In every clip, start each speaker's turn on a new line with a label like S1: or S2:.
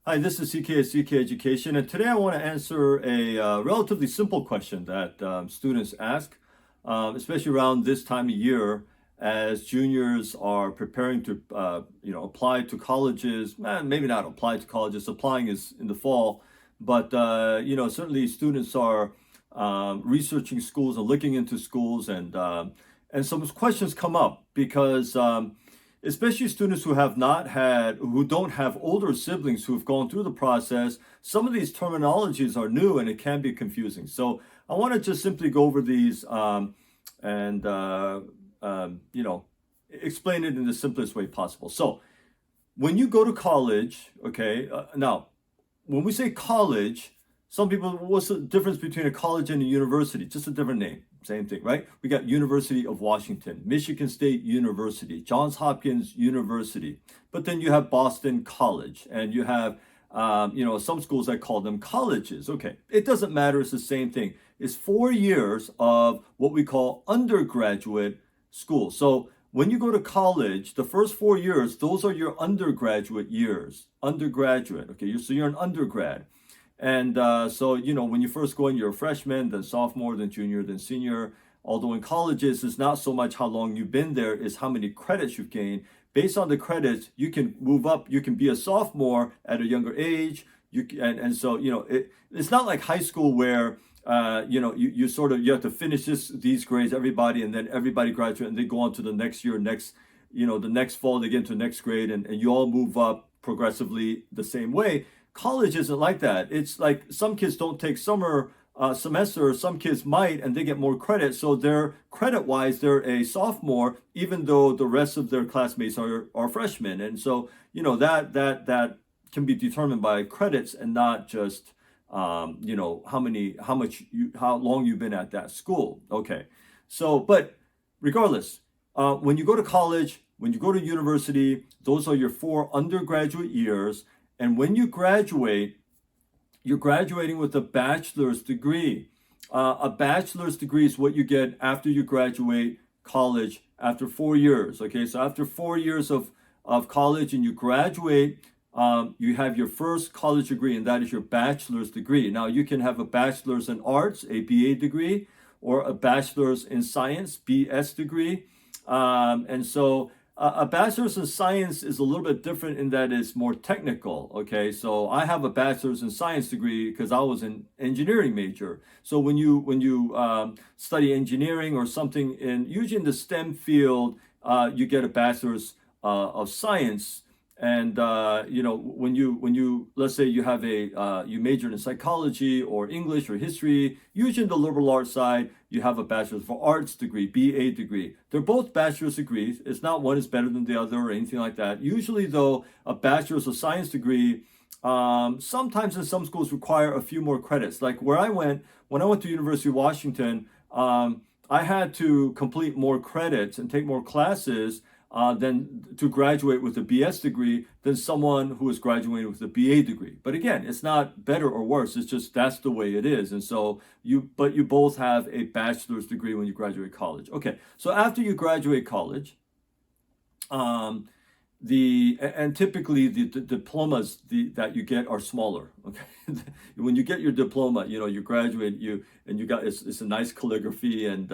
S1: Hi, this is CK at CK Education, and today I want to answer a relatively simple question that students ask, especially around this time of year as juniors are preparing to, apply to colleges. Maybe not apply to colleges. Applying is in the fall, but certainly students are researching schools and looking into schools, and some questions come up because. Especially students who don't have older siblings who have gone through the process, some of these terminologies are new and it can be confusing. So I want to just simply go over these and explain it in the simplest way possible. So when you go to college, okay, now when we say college, some people, what's the difference between a college and a university? Just a different name. Same thing, right? We got University of Washington, Michigan State University, Johns Hopkins University. But then you have Boston College, and you have, some schools that call them colleges. Okay, it doesn't matter. It's the same thing. It's 4 years of what we call undergraduate school. So when you go to college, the first 4 years, those are your undergraduate years. Undergraduate, okay? So you're an undergrad. And when you first go in, you're a freshman, then sophomore, then junior, then senior. Although in colleges, it's not so much how long you've been there, it's how many credits you've gained. Based on the credits, you can move up. You can be a sophomore at a younger age. It's not like high school where you have to finish these grades, everybody, and then everybody graduate and they go on to the next year, the next fall they get into the next grade, and you all move up progressively the same way. College isn't like that. It's like some kids don't take summer semester, some kids might, and they get more credit. So they're credit-wise, they're a sophomore, even though the rest of their classmates are freshmen. And so, that can be determined by credits and not just how long you've been at that school. Okay. So, but regardless, when you go to college, when you go to university, those are your 4 undergraduate years. And when you graduate, you're graduating with a bachelor's degree. A bachelor's degree is what you get after you graduate college after 4 years. Okay, so after 4 years of college and you graduate, you have your first college degree, and that is your bachelor's degree. Now, you can have a bachelor's in arts, a BA degree, or a bachelor's in science, BS degree. A bachelor's in science is a little bit different in that it's more technical. Okay, so I have a bachelor's in science degree because I was an engineering major. So when you study engineering or something usually in the STEM field, you get a bachelor's of science. And when you let's say you have you majored in psychology or English or history, usually in the liberal arts side, you have a bachelor's of arts degree, BA degree. They're both bachelor's degrees. It's not one is better than the other or anything like that. Usually, though, a bachelor's of science degree sometimes in some schools require a few more credits. Like when I went to University of Washington, I had to complete more credits and take more classes than to graduate with a BS degree than someone who is graduating with a BA degree. But again, it's not better or worse. It's just that's the way it is. And so you both have a bachelor's degree when you graduate college. Okay, so after you graduate college, typically the diplomas that you get are smaller. Okay, when you get your diploma, you graduate it's a nice calligraphy and.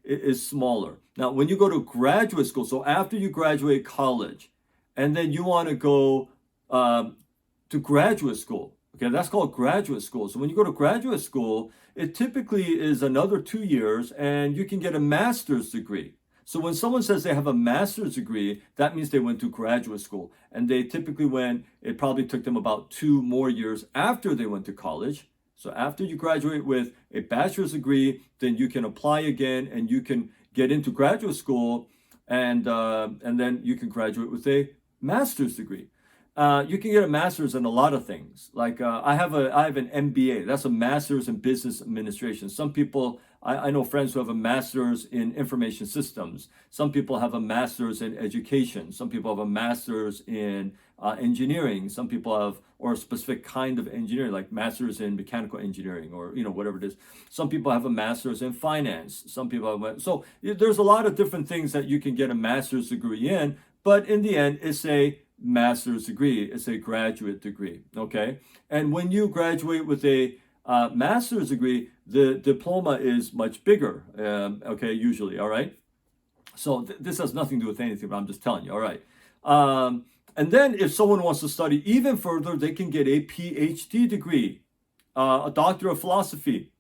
S1: It is smaller. Now, when you go to graduate school, so after you graduate college, and then you want to go to graduate school, okay, that's called graduate school. So when you go to graduate school, it typically is another 2 years, and you can get a master's degree. So when someone says they have a master's degree, that means they went to graduate school, and they typically it probably took them about 2 more years after they went to college. So after you graduate with a bachelor's degree, then you can apply again and you can get into graduate school, and then you can graduate with a master's degree. You can get a master's in a lot of things. Like I have an MBA. That's a master's in business administration. Some people, I know friends who have a master's in information systems. Some people have a master's in education. Some people have a master's in engineering. Some people have, or a specific kind of engineering, like master's in mechanical engineering, or whatever it is. Some people have a master's in finance. Some people have, so there's a lot of different things that you can get a master's degree in. But in the end, it's a master's degree. It's a graduate degree, okay? And when you graduate with a master's degree, the diploma is much bigger, okay, usually, all right? So this has nothing to do with anything, but I'm just telling you, all right? And then if someone wants to study even further, they can get a PhD degree, a doctor of philosophy,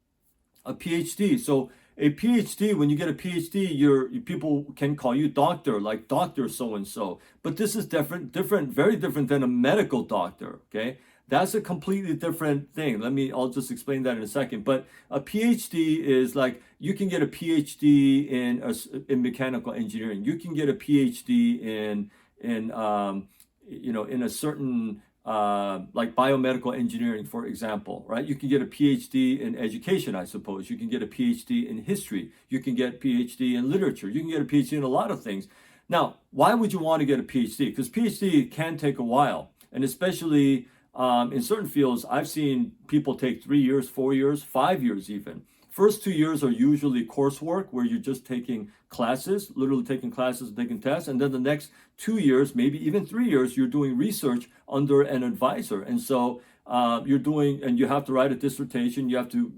S1: a PhD. So a PhD, when you get a PhD, people can call you doctor, like Doctor so and so. But this is different, very different than a medical doctor. Okay, that's a completely different thing. I'll just explain that in a second. But a PhD is like you can get a PhD in mechanical engineering. You can get a PhD in in a certain like biomedical engineering, for example, right? You can get a PhD in education, I suppose. You can get a PhD in history. You can get a PhD in literature. You can get a PhD in a lot of things. Now, why would you want to get a PhD? Because PhD can take a while. And especially in certain fields, I've seen people take 3 years, 4 years, 5 years even. First 2 years are usually coursework where you're just taking classes, literally taking classes and taking tests. And then the next 2 years, maybe even 3 years, you're doing research under an advisor. And so and you have to write a dissertation, you have to,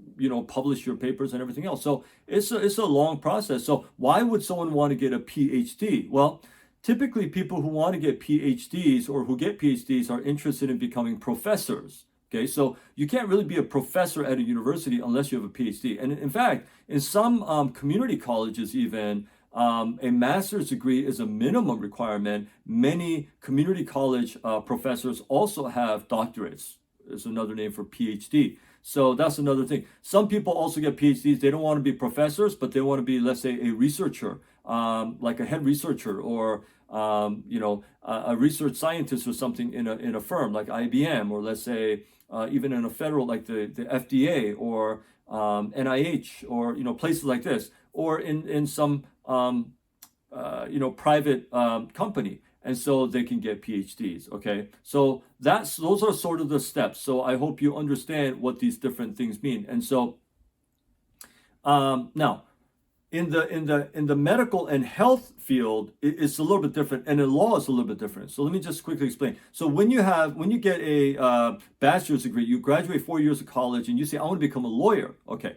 S1: publish your papers and everything else. So it's a long process. So why would someone want to get a PhD? Well, typically people who want to get PhDs or who get PhDs are interested in becoming professors. Okay, so you can't really be a professor at a university unless you have a PhD. And in fact, in some community colleges even, a master's degree is a minimum requirement. Many community college professors also have doctorates. It's another name for PhD. So that's another thing. Some people also get PhDs. They don't want to be professors, but they want to be, let's say, a researcher, like a head researcher or a research scientist or something in a firm like IBM, or let's say even in a federal like the FDA or NIH, or places like this, or in some private company. And so they can get PhDs. Okay, so those are sort of the steps. So I hope you understand what these different things mean. And so now, in the medical and health field, it's a little bit different, and in law it's a little bit different. So let me just quickly explain. So when you get a bachelor's degree, you graduate 4 years of college, and you say, I want to become a lawyer. Okay,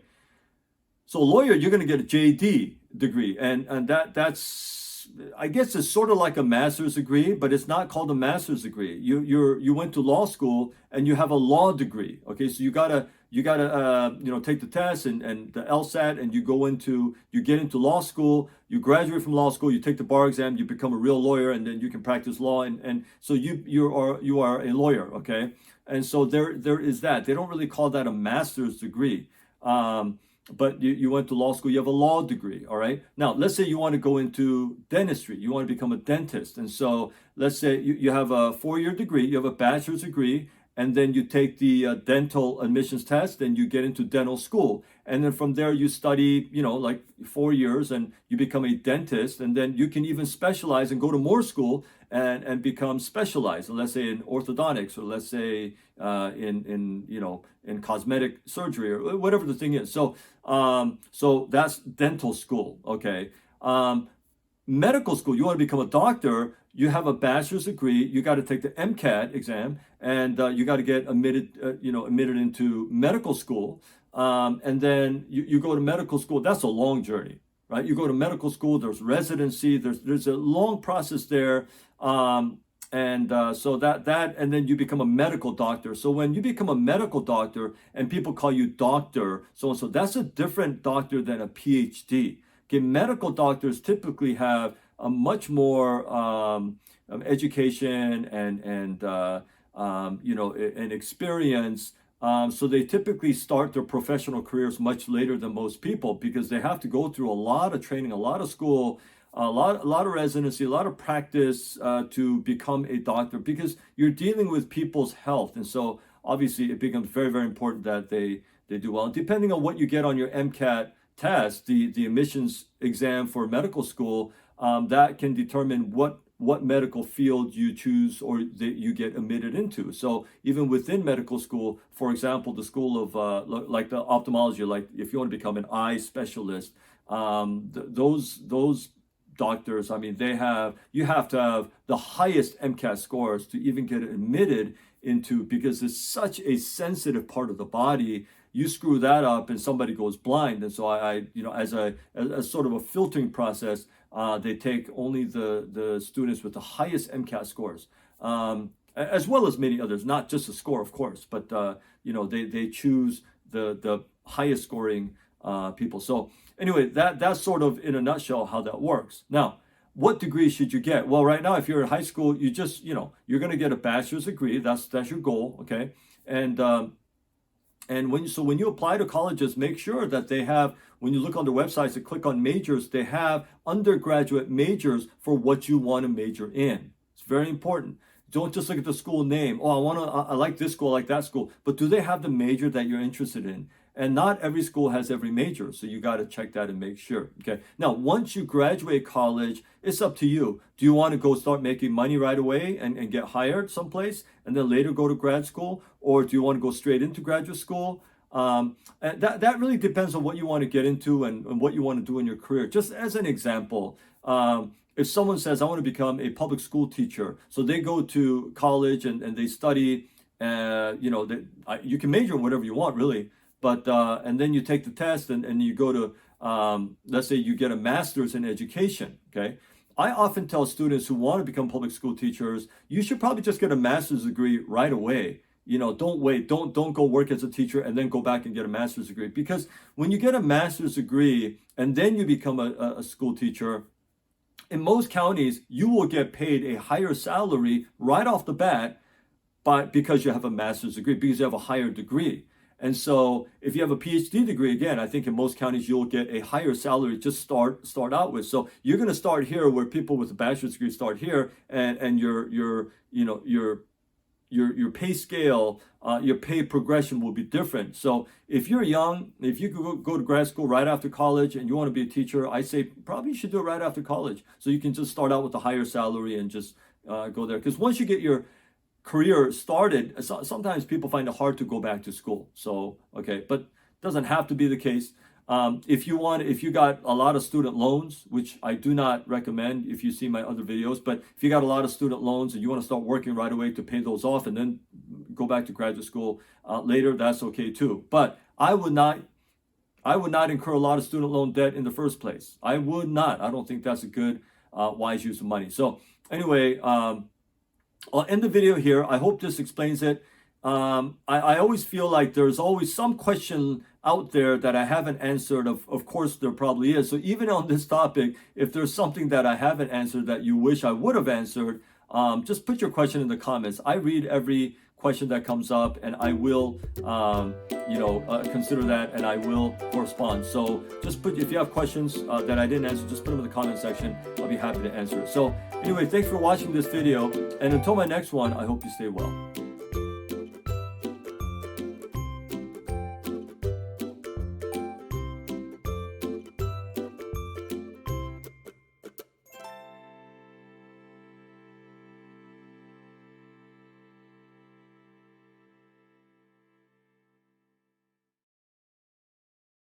S1: so a lawyer, you're going to get a JD degree, and that's, I guess it's sort of like a master's degree, but it's not called a master's degree. You went to law school and you have a law degree. Okay, so you gotta take the test and the LSAT, and you get into law school. You graduate from law school, you take the bar exam, you become a real lawyer, and then you can practice law, and so you are a lawyer. Okay, and so there is that. They don't really call that a master's degree. But you went to law school, you have a law degree, all right? Now, let's say you want to go into dentistry, you want to become a dentist. And so let's say you have a 4-year degree, you have a bachelor's degree, and then you take the dental admissions test, and you get into dental school. And then from there, you study, like 4 years, and you become a dentist. And then you can even specialize and go to more school and become specialized. So let's say in orthodontics, or let's say in cosmetic surgery, or whatever the thing is. So that's dental school, okay? Medical school, you want to become a doctor, you have a bachelor's degree, you got to take the MCAT exam, and you got to get admitted into medical school. And then you go to medical school. That's a long journey, right? You go to medical school, there's residency, there's a long process there. So and then you become a medical doctor. So when you become a medical doctor and people call you doctor, so that's a different doctor than a PhD. Okay, medical doctors typically have a much more education and experience. So they typically start their professional careers much later than most people, because they have to go through a lot of training, a lot of school, a lot of residency, a lot of practice to become a doctor, because you're dealing with people's health. And so obviously it becomes very, very important that they do well. And depending on what you get on your MCAT test, the admissions exam for medical school, that can determine what medical field you choose or that you get admitted into. So even within medical school, for example, the school of like the ophthalmology, like if you want to become an eye specialist, those doctors, I mean, you have to have the highest MCAT scores to even get admitted into, because it's such a sensitive part of the body. You screw that up and somebody goes blind. And so I as sort of a filtering process, they take only the students with the highest MCAT scores, as well as many others, not just the score, of course, but they choose the highest scoring people. So anyway, that's sort of in a nutshell how that works. Now, what degree should you get? Well, right now, if you're in high school, you just, you're going to get a bachelor's degree. That's your goal, okay? And when you apply to colleges, make sure that they have, when you look on their websites and click on majors, they have undergraduate majors for what you want to major in. It's very important. Don't just look at the school name. Oh, I like this school, I like that school. But do they have the major that you're interested in? And not every school has every major, so you got to check that and make sure. Okay. Now, once you graduate college, it's up to you. Do you want to go start making money right away and get hired someplace, and then later go to grad school, or do you want to go straight into graduate school? And that really depends on what you want to get into and what you want to do in your career. Just as an example, if someone says, I want to become a public school teacher, so they go to college and they study, you can major in whatever you want, really. But and then you take the test and you go to, let's say you get a master's in education, okay? I often tell students who want to become public school teachers, you should probably just get a master's degree right away. Don't wait, don't go work as a teacher and then go back and get a master's degree. Because when you get a master's degree and then you become a school teacher, in most counties, you will get paid a higher salary right off the bat because you have a master's degree, because you have a higher degree. And so if you have a PhD degree, again, I think in most counties you'll get a higher salary just start out with. So you're going to start here where people with a bachelor's degree start here, and your pay scale, your pay progression will be different. So if you're young, if you could go to grad school right after college and you want to be a teacher, I say probably you should do it right after college. So you can just start out with a higher salary and just go there. Because once you get your career started, sometimes people find it hard to go back to school. So, okay, but doesn't have to be the case. If you got a lot of student loans, which I do not recommend if you see my other videos, but if you got a lot of student loans and you want to start working right away to pay those off and then go back to graduate school later, that's okay too. But I would not incur a lot of student loan debt in the first place. I would not. I don't think that's a good, wise use of money. So anyway, I'll end the video here. I hope this explains it. I always feel like there's always some question out there that I haven't answered. Of course, there probably is. So even on this topic, if there's something that I haven't answered that you wish I would have answered, just put your question in the comments. I read every question that comes up, and I will, consider that, and I will correspond. So just if you have questions that I didn't answer, just put them in the comment section. I'll be happy to answer it. So anyway, thanks for watching this video, and until my next one, I hope you stay well.